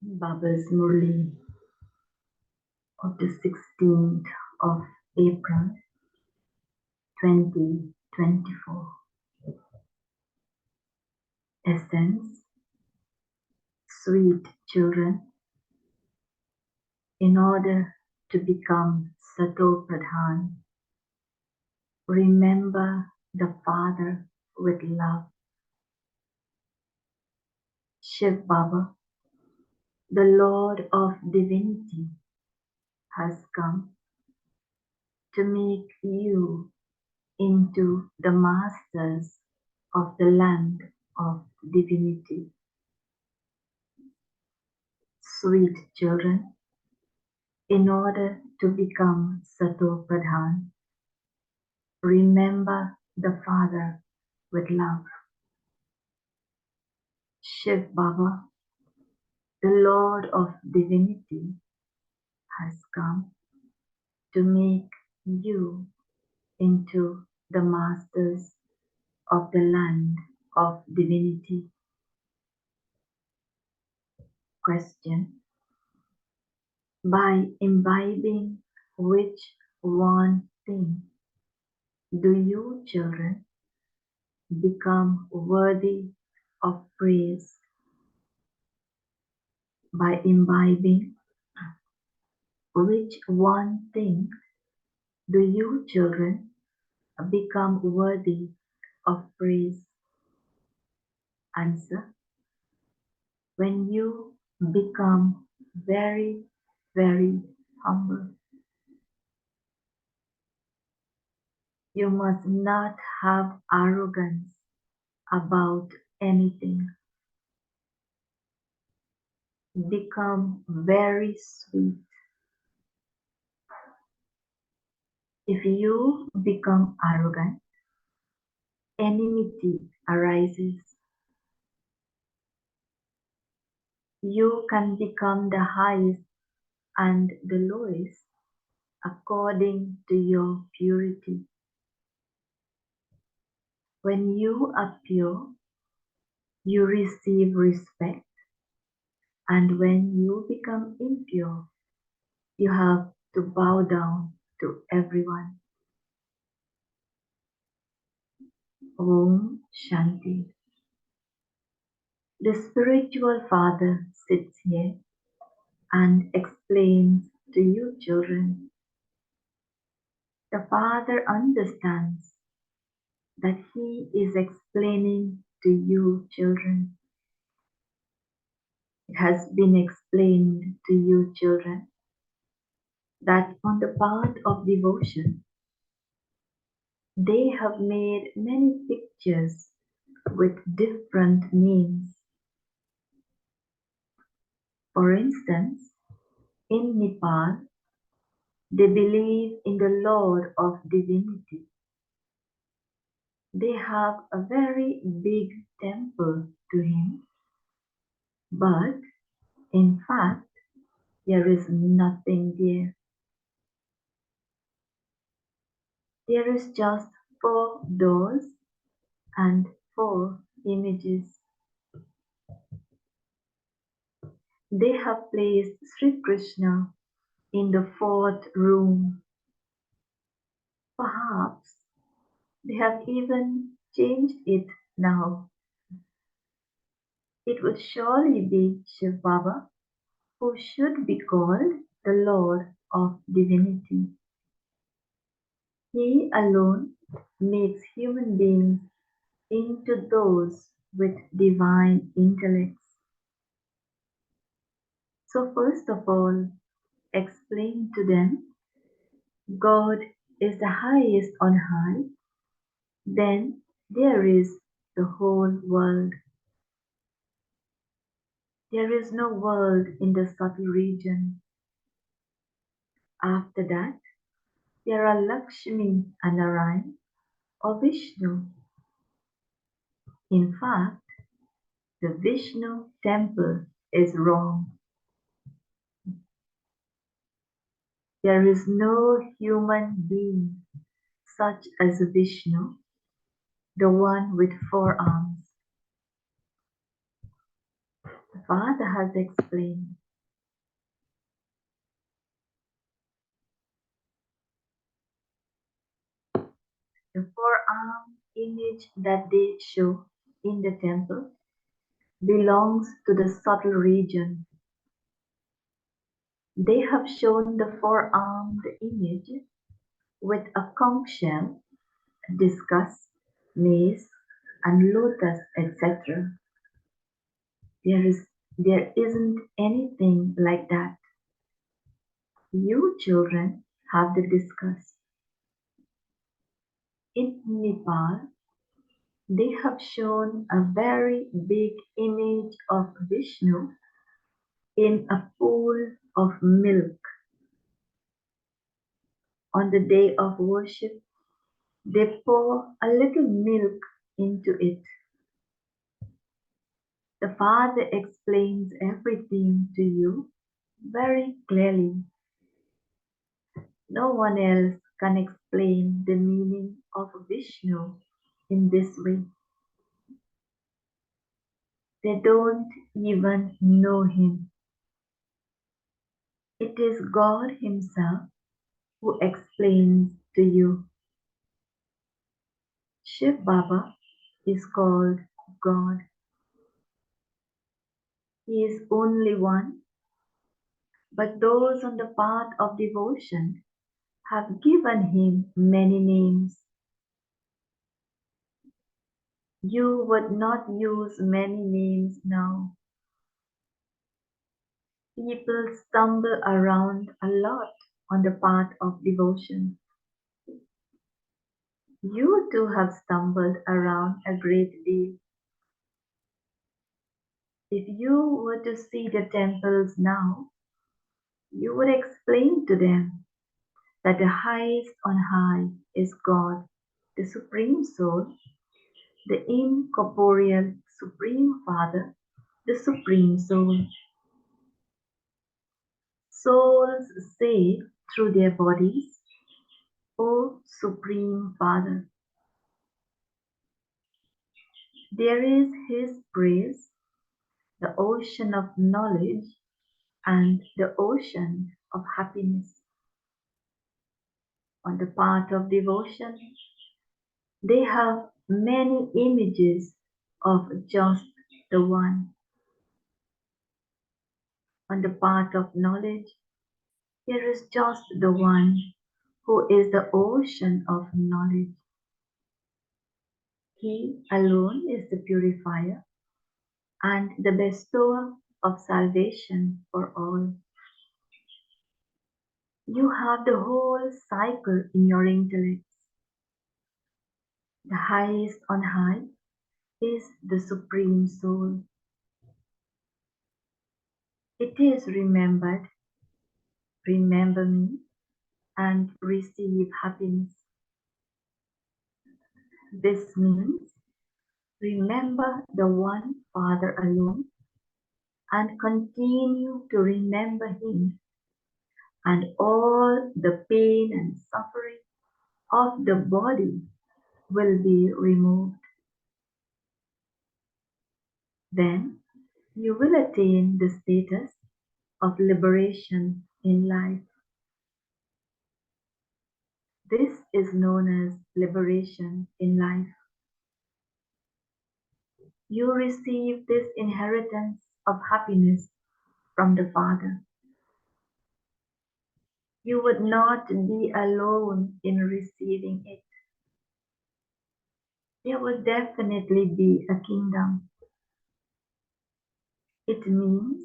Baba's Murli of the 16th of April 2024. Essence, sweet children, in order to become Sato Pradhan, remember the Father with love. Shiv Baba, the Lord of Divinity, has come to make you into the masters of the land of divinity. Sweet children, in order to become Sato Pradhan, remember the Father with love. Shiv Baba, the Lord of Divinity, has come to make you into the masters of the land of divinity. Question: by imbibing which one thing do you children become worthy of praise? By imbibing which one thing do you children become worthy of praise? Answer: when you become very, very humble. You must not have arrogance about anything. Become very sweet. If you become arrogant, enmity arises. You can become the highest and the lowest according to your purity. When you are pure, you receive respect, and when you become impure, you have to bow down to everyone. Om Shanti. The spiritual father sits here and explains to you children. The father understands that he is explaining to you children. It has been explained to you children that on the path of devotion, they have made many pictures with different names. For instance, in Nepal, they believe in the Lord of Divinity. They have a very big temple to him, but in fact, there is nothing there. There is just 4 doors and 4 images. They have placed Sri Krishna in the 4th room. Perhaps they have even changed it now. It would surely be Shiv Baba, who should be called the Lord of Divinity. He alone makes human beings into those with divine intellects. So first of all, explain to them God is the highest on high, then there is the whole world. There is no world in the subtle region. After that, there are Lakshmi and Narayan or Vishnu. In fact, the Vishnu temple is wrong. There is no human being such as Vishnu, the one with 4 arms. The Father has explained The forearm image that they show in the temple belongs to the subtle region. They have shown the four-armed image with a conch shell, discus, mace, and lotus, etc. There isn't anything like that. You children have the discus. In Nepal, they have shown a very big image of Vishnu in a pool of milk. On the day of worship, they pour a little milk into it. The Father explains everything to you very clearly. No one else can explain the meaning of Vishnu in this way. They don't even know him. It is God Himself who explains to you. Shiv Baba is called God. He is only one, but those on the path of devotion have given him many names. You would not use many names now. People stumble around a lot on the path of devotion. You too have stumbled around a great deal. If you were to see the temples now, you would explain to them that the highest on high is God, the Supreme Soul, the incorporeal Supreme Father, the Supreme Soul. Souls say through their bodies, O Supreme Father. There is His praise, the ocean of knowledge and the ocean of happiness. On the path of devotion, they have many images of just the one. On the path of knowledge, there is just the one who is the ocean of knowledge. He alone is the purifier and the bestower of salvation for all. You have the whole cycle in your intellects. The highest on high is the Supreme Soul. It is remembered, remember me, and receive happiness. This means remember the one Father alone and continue to remember Him, and all the pain and suffering of the body will be removed. Then you will attain the status of liberation in life. This is known as liberation in life. You receive this inheritance of happiness from the Father. You would not be alone in receiving it. There will definitely be a kingdom. It means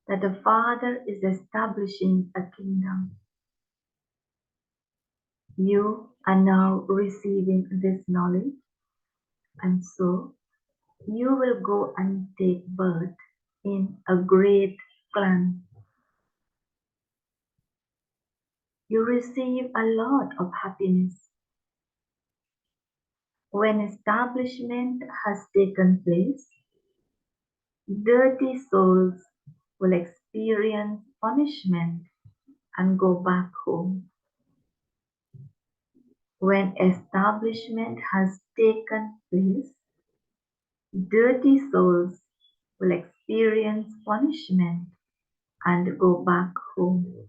that the Father is establishing a kingdom. You are now receiving this knowledge, and so you will go and take birth in a great clan. You receive a lot of happiness. When establishment has taken place, dirty souls will experience punishment and go back home. When establishment has taken place, dirty souls will experience punishment and go back home.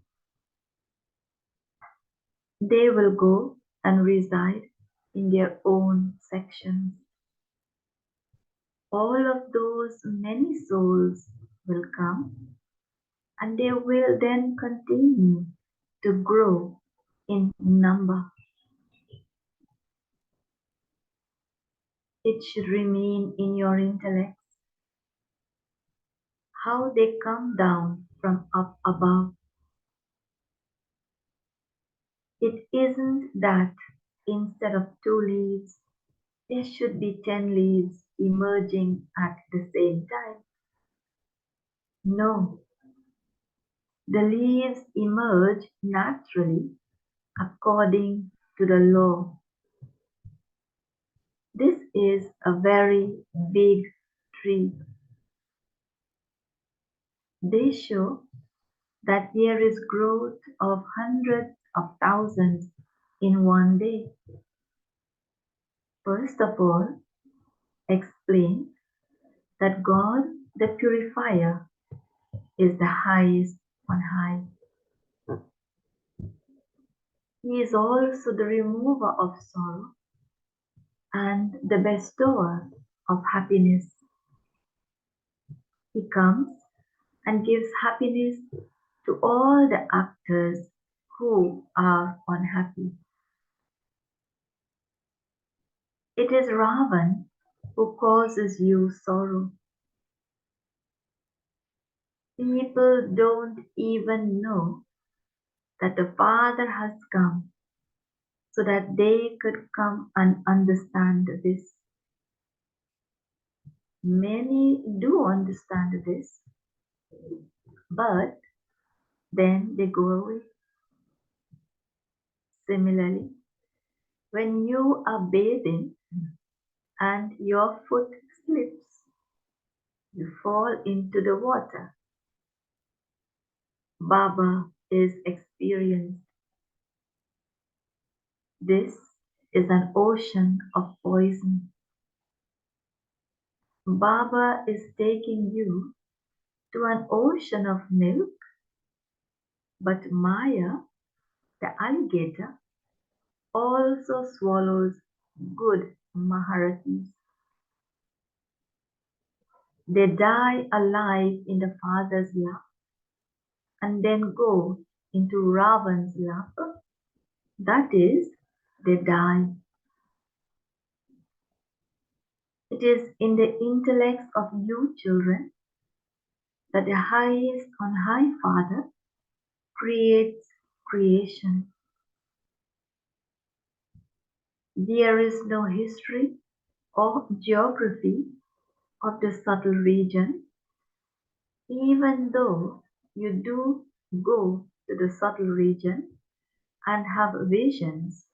They will go and reside in their own sections. All of those many souls will come and they will then continue to grow in number. It should remain in your intellect how they come down from up above. It isn't that instead of 2 leaves, there should be 10 leaves emerging at the same time. No, the leaves emerge naturally according to the law. This is a very big tree. They show that there is growth of hundreds of thousands in one day. First of all, explain that God, the purifier, is the highest on high. He is also the remover of sorrow and the bestower of happiness. He comes and gives happiness to all the actors who are unhappy. It is Ravan who causes you sorrow. People don't even know that the Father has come so that they could come and understand this. Many do understand this, but then they go away. Similarly, when you are bathing and your foot slips, you fall into the water. Baba is experienced. This is an ocean of poison. Baba is taking you to an ocean of milk, but Maya, the alligator, also swallows good Maharatis. They die alive in the father's lap and then go into Ravan's lap. That is, they die. It is in the intellects of you children that the highest on high Father creates creation. There is no history or geography of the subtle region, even though you do go to the subtle region and have visions.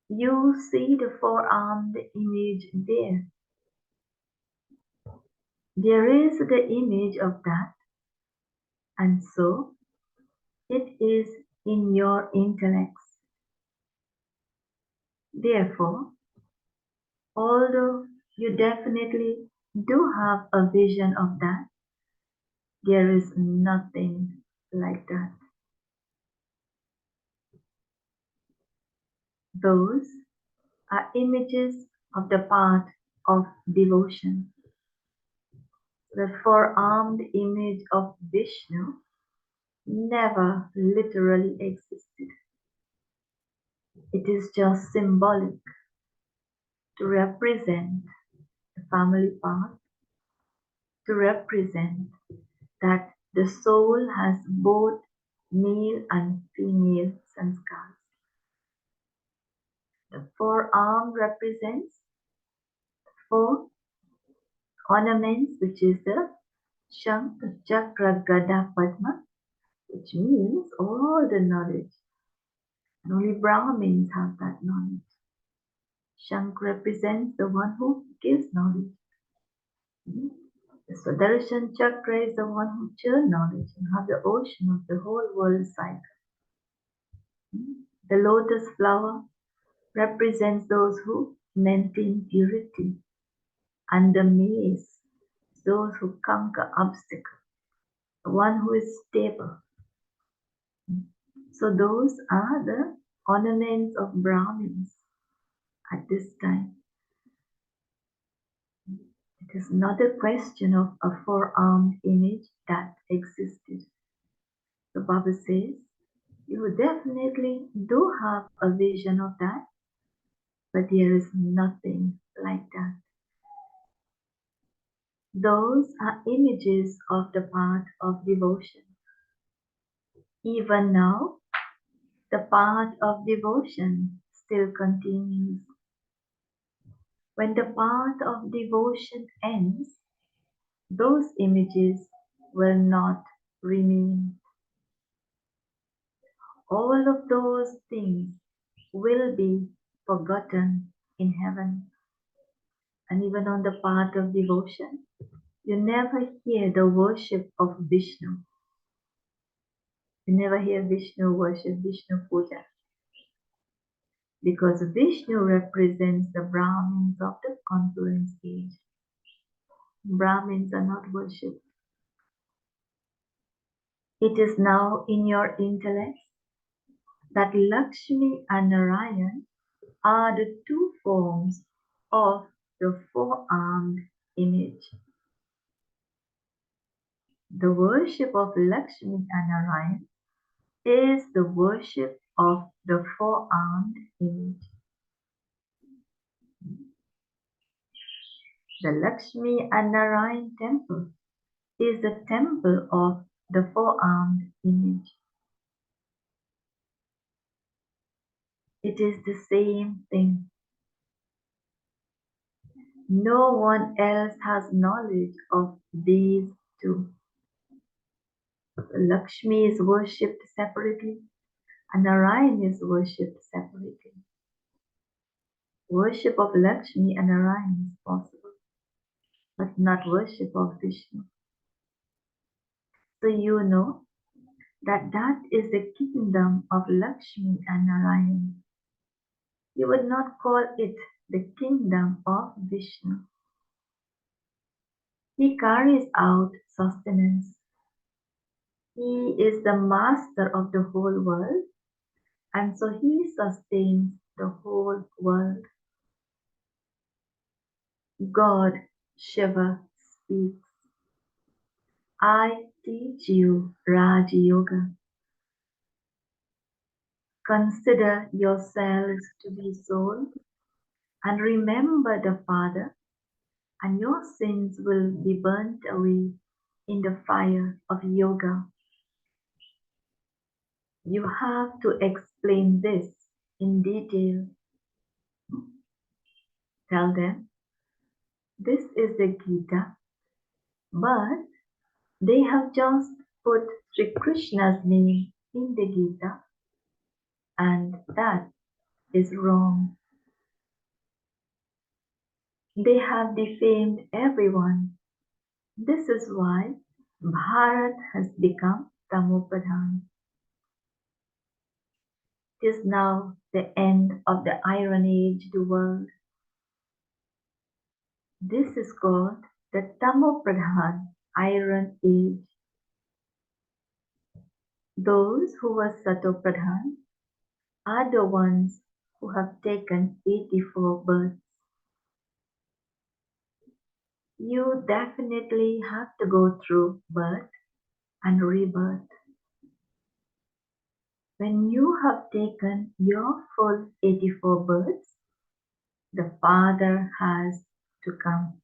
You see the four-armed image there. There is the image of that, and so it is in your intellects. Therefore, although you definitely do have a vision of that, there is nothing like that. Those are images of the path of devotion. The four-armed image of Vishnu never literally existed. It is just symbolic to represent the family path, to represent that the soul has both male and female sanskars. The forearm represents four ornaments, which is the Shankh, Chakra, Gada, Padma, which means all the knowledge. And only Brahmins have that knowledge. Shankh represents the one who gives knowledge. The Sudarshan Chakra is the one who churns knowledge and has the ocean of the whole world cycle. The lotus flower represents those who maintain purity, and the mace, those who conquer obstacles, the one who is stable. So those are the ornaments of Brahmins. at this time. It is not a question of a four-armed image that existed. The Bible says you definitely do have a vision of that, but there is nothing like that. Those are images of the path of devotion. Even now, the path of devotion still continues. When the path of devotion ends, those images will not remain. All of those things will be forgotten in heaven. And even on the path of devotion, you never hear the worship of Vishnu. You never hear Vishnu worship, Vishnu puja. Because Vishnu represents the Brahmins of the confluence age. Brahmins are not worshipped. It is now in your intellect that Lakshmi and Narayan are the two forms of the four-armed image. The worship of Lakshmi and Narayan is the worship of the four-armed image. The Lakshmi and Narayan temple is the temple of the four-armed image. It is the same thing. No one else has knowledge of these two. Lakshmi is worshipped separately and Narayan is worshipped separately. Worship of Lakshmi and Narayan is possible, but not worship of Vishnu. So you know that that is the kingdom of Lakshmi and Narayan. You would not call it the kingdom of Vishnu. He carries out sustenance. He is the master of the whole world, and so he sustains the whole world. God, Shiva, speaks. I teach you Raj Yoga. Consider yourselves to be soul and remember the Father, and your sins will be burnt away in the fire of yoga. You have to explain this in detail. Tell them, this is the Gita, but they have just put Sri Krishna's name in the Gita, and that is wrong. They have defamed everyone. This is why Bharat has become Tamopradhan. It is now the end of the Iron Age world. This is called the Tamopradhan Iron Age. Those who were Satopradhan are the ones who have taken 84 births. You definitely have to go through birth and rebirth. When you have taken your full 84 births, the Father has to come.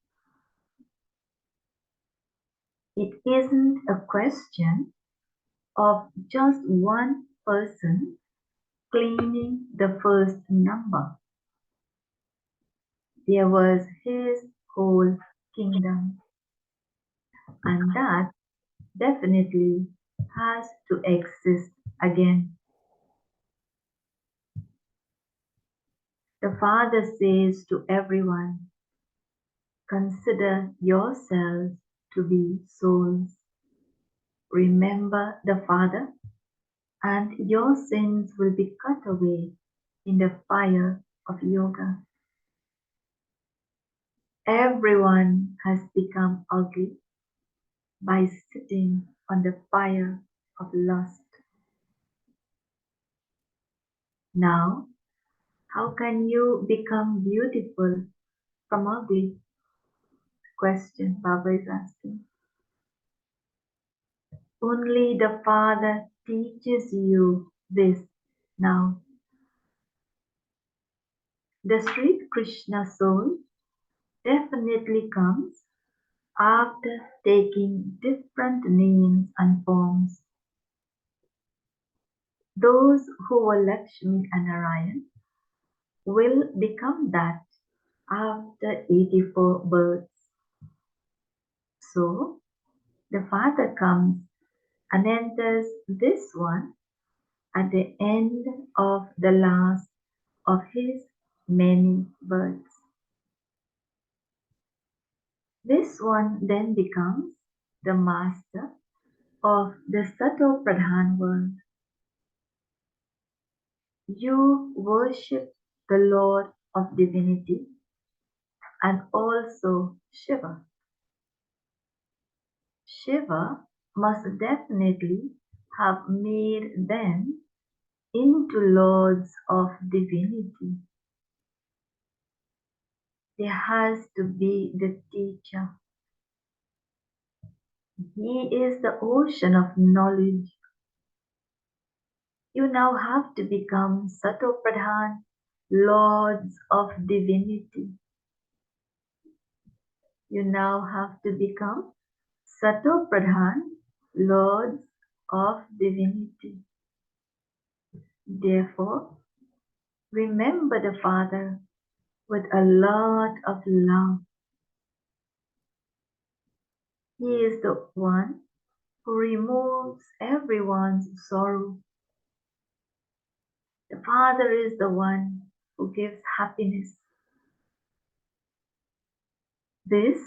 It isn't a question of just one person claiming the first number. There was his whole kingdom, and that definitely has to exist again. The Father says to everyone, consider yourselves to be souls. Remember the Father, and your sins will be cut away in the fire of yoga. Everyone has become ugly by sitting on the fire of lust. Now, How can you become beautiful from ugly? Question Baba is asking. Only the Father teaches you this now. The Sri Krishna soul definitely comes after taking different names and forms. Those who were Lakshmi and Narayan will become that after 84 births. So the Father comes and enters this one at the end of the last of his many births. This one then becomes the master of the subtle Pradhan world. You worship the Lord of Divinity and also Shiva. Shiva must definitely have made them into lords of divinity. There has to be the teacher. He is the ocean of knowledge. You now have to become Sato Pradhan, lords of divinity. You now have to become Sato Pradhan, lords of divinity. Therefore, remember the Father with a lot of love. He is the one who removes everyone's sorrow. The Father is the one who gives happiness. This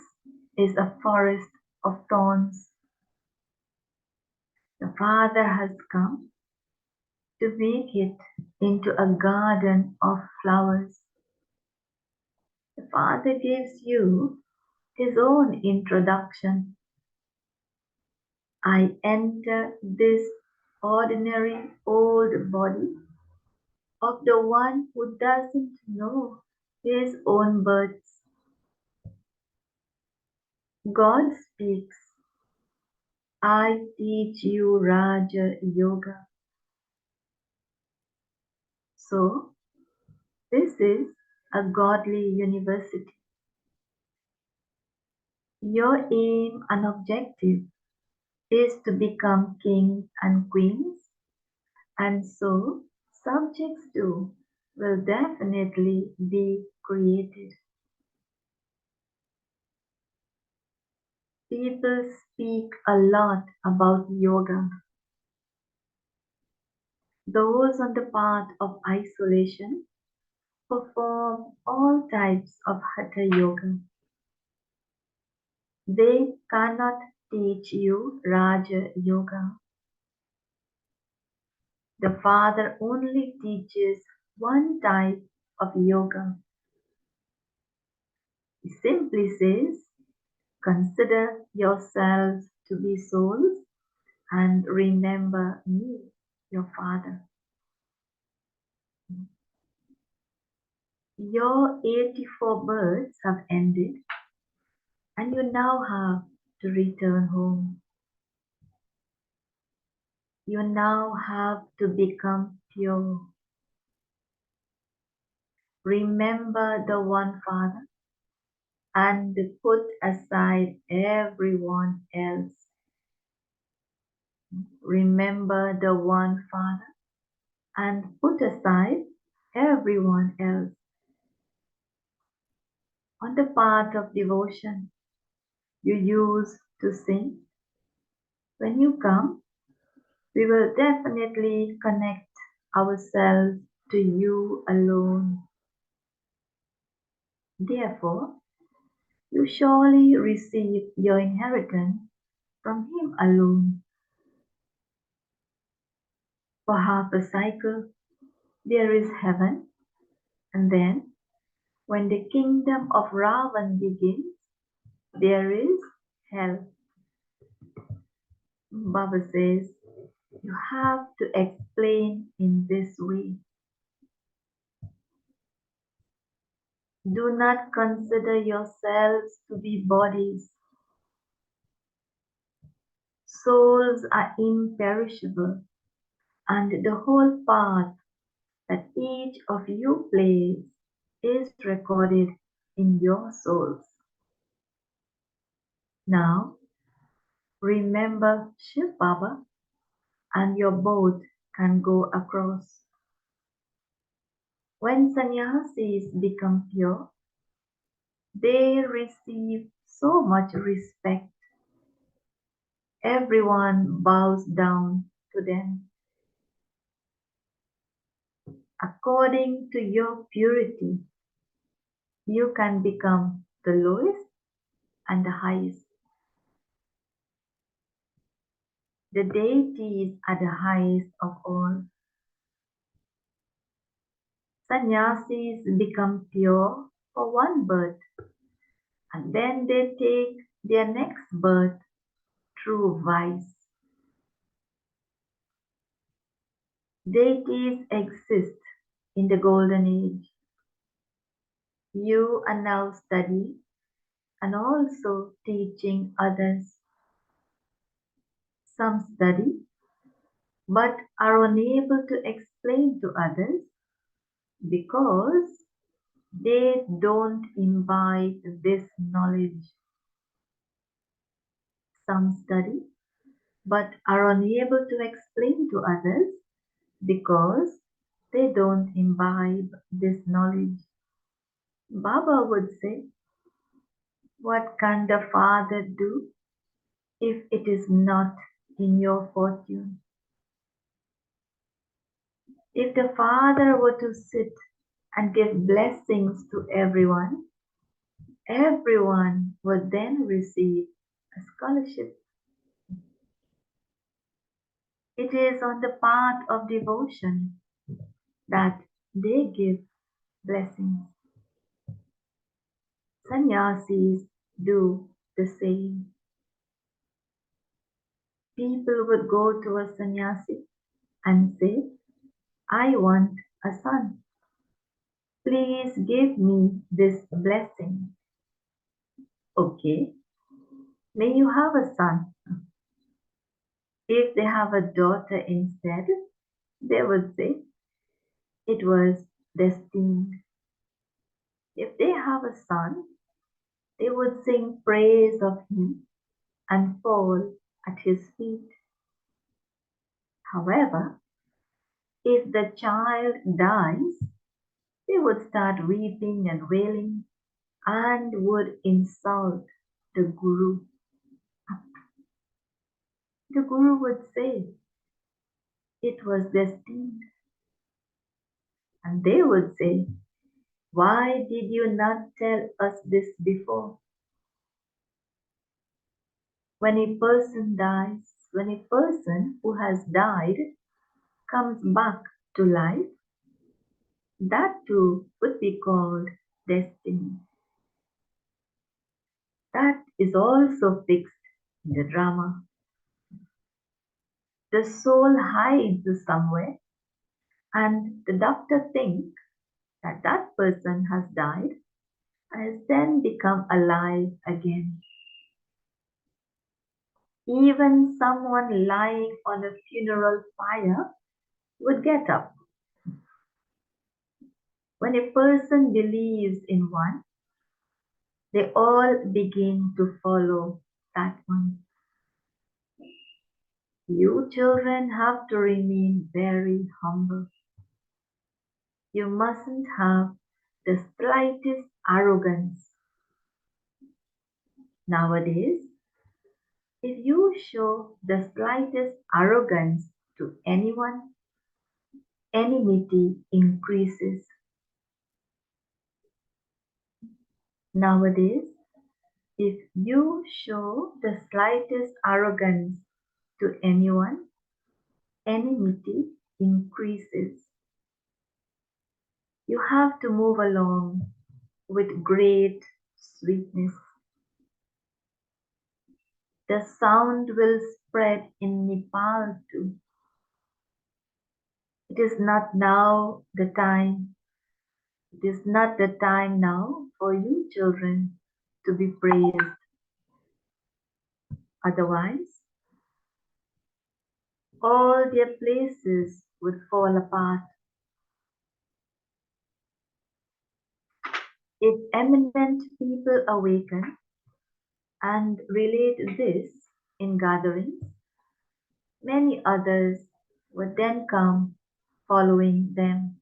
is a forest of thorns. The Father has come to make it into a garden of flowers. The Father gives you his own introduction. I enter this ordinary old body of the one who doesn't know his own births. God speaks, I teach you Raja Yoga. So, this is a godly university. Your aim and objective is to become kings and queens, and so subjects too will definitely be created. People speak a lot about yoga. Those on the path of isolation perform all types of hatha yoga. They cannot teach you Raja Yoga. The Father only teaches one type of yoga. He simply says, consider yourselves to be souls and remember me, your Father. Your 84 births have ended and you now have to return home. You now have to become pure. Remember the one Father and put aside everyone else. Remember the one Father and put aside everyone else. On the path of devotion, you used to sing. When you come, we will definitely connect ourselves to you alone. Therefore, you surely receive your inheritance from Him alone. For half a cycle, there is heaven, and then, when the kingdom of Ravan begins, there is hell. Baba says, you have to explain in this way. Do not consider yourselves to be bodies. Souls are imperishable, and the whole part that each of you plays is recorded in your souls. Now, remember Shiv Baba, and your boat can go across. When sannyasis become pure, they receive so much respect. Everyone bows down to them. According to your purity, you can become the lowest and the highest. The deities are the highest of all. Sannyasis become pure for one birth, and then they take their next birth through vice. Deities exist in the golden age. You are now studying and also teaching others. Some study but are unable to explain to others because they don't imbibe this knowledge. Some study but are unable to explain to others because they don't imbibe this knowledge. Baba would say, what can the father do if it is not in your fortune? If the father were to sit and give blessings to everyone, everyone would then receive a scholarship. It is on the path of devotion that they give blessings. Sannyasis do the same. People would go to a sannyasi and say, I want a son. Please give me this blessing. Okay, may you have a son. If they have a daughter instead, they would say it was destined. If they have a son, they would sing praise of him and fall at his feet. However, if the child dies, they would start weeping and wailing and would insult the Guru. The Guru would say it was destined, and they would say, why did you not tell us this before? When a person dies, when a person who has died comes back to life, that too would be called destiny. That is also fixed in the drama. The soul hides somewhere, and the doctor thinks that that person has died and has then become alive again. Even someone lying on a funeral pyre would get up. When a person believes in one, they all begin to follow that one. You children have to remain very humble. You mustn't have the slightest arrogance. Nowadays, if you show the slightest arrogance to anyone, enmity increases. Nowadays, if you show the slightest arrogance to anyone, enmity increases. You have to move along with great sweetness. The sound will spread in Nepal too. It is not now the time. It is not the time now for you children to be praised. Otherwise, all their places would fall apart. If eminent people awaken and relate this in gatherings, many others would then come following them.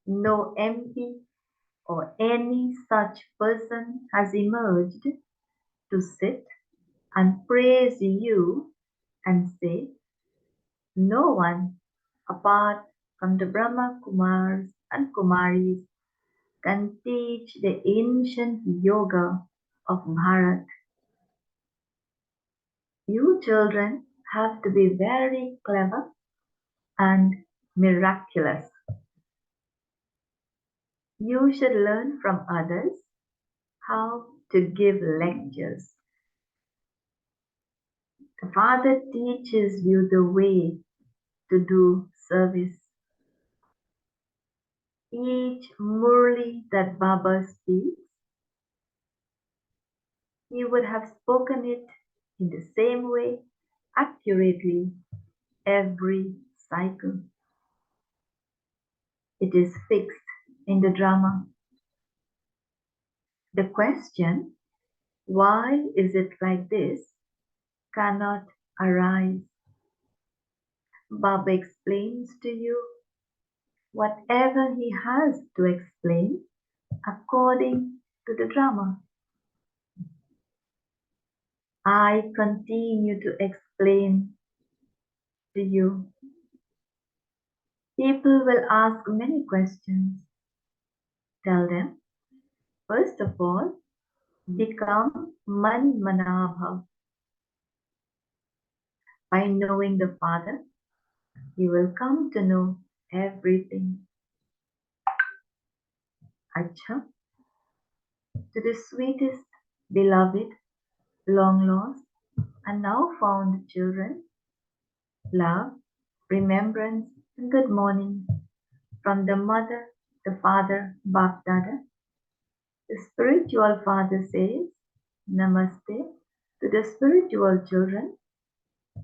No MP or any such person has emerged to sit and praise you and say, no one apart from the Brahma Kumars and Kumaris can teach the ancient yoga of Bharat. You children have to be very clever and miraculous. You should learn from others how to give lectures. The Father teaches you the way to do service. Each Murli that Baba speaks, he would have spoken it in the same way, accurately, every cycle. It is fixed in the drama. The question, why is it like this, cannot arise. Baba explains to you whatever he has to explain according to the drama. I continue to explain to you. People will ask many questions. Tell them, first of all, become Manmanabha. By knowing the Father, you will come to know everything. Acha, to the sweetest, beloved, long lost, and now found children, love, remembrance, and good morning from the mother, the father, Bap Dada. The spiritual father says, Namaste to the spiritual children,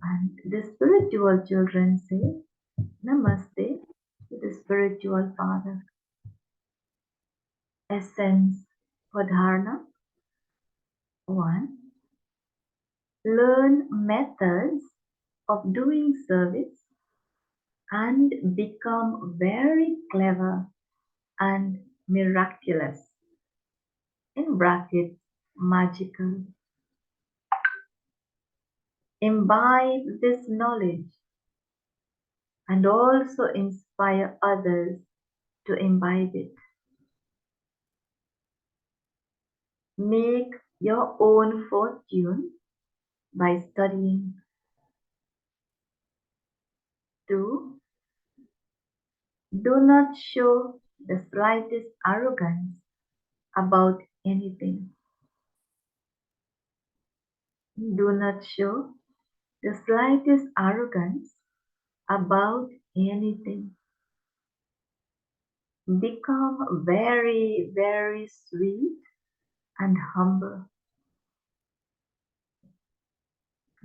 and the spiritual children say, Namaste to the spiritual father. Essence for dharana 1. Learn methods of doing service and become very clever and miraculous. In brackets, magical. Imbibe this knowledge and also inspire others to imbibe it. Make your own fortune by studying. 2. Do not show the slightest arrogance about anything. Do not show the slightest arrogance about anything. Become very, very sweet and humble.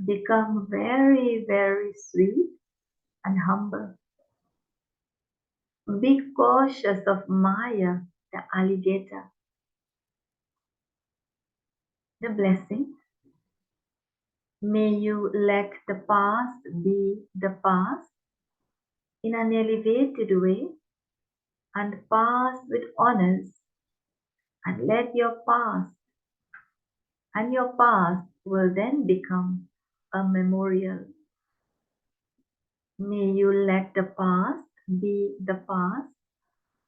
Become very, very sweet and humble. Be cautious of Maya, the alligator. The blessing. May you let the past be the past in an elevated way and pass with honors, and let your past, and your past will then become a memorial. May you let the past be the past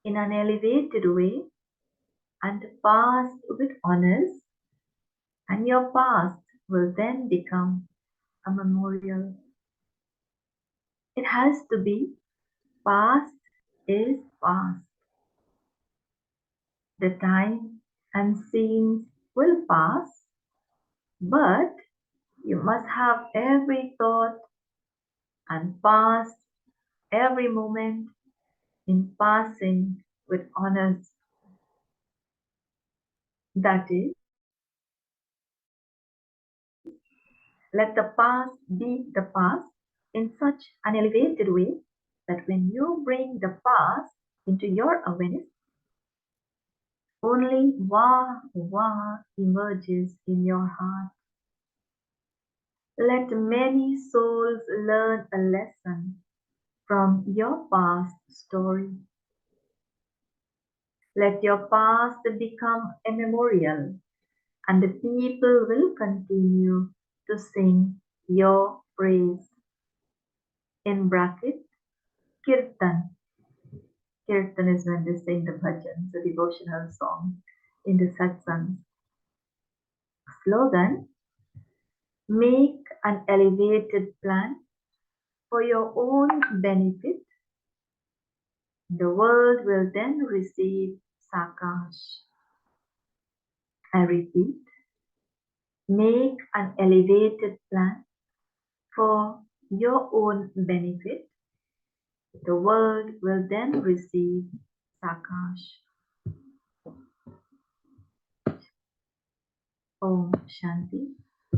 in an elevated way and pass with honors, and your past will then become a memorial. It has to be past is past. The time and scenes will pass, but you must have every thought and past every moment in passing with honors. That is, let the past be the past in such an elevated way that when you bring the past into your awareness, only Wah Wah emerges in your heart. Let many souls learn a lesson from your past story. Let your past become a memorial, and the people will continue to sing your praise. In bracket, Kirtan. Kirtan is when they sing the bhajans, the devotional songs in the satsangs. Slogan, make an elevated plan for your own benefit. The world will then receive Sakash. I repeat, make an elevated plan for your own benefit. The world will then receive Sakash. Om Shanti.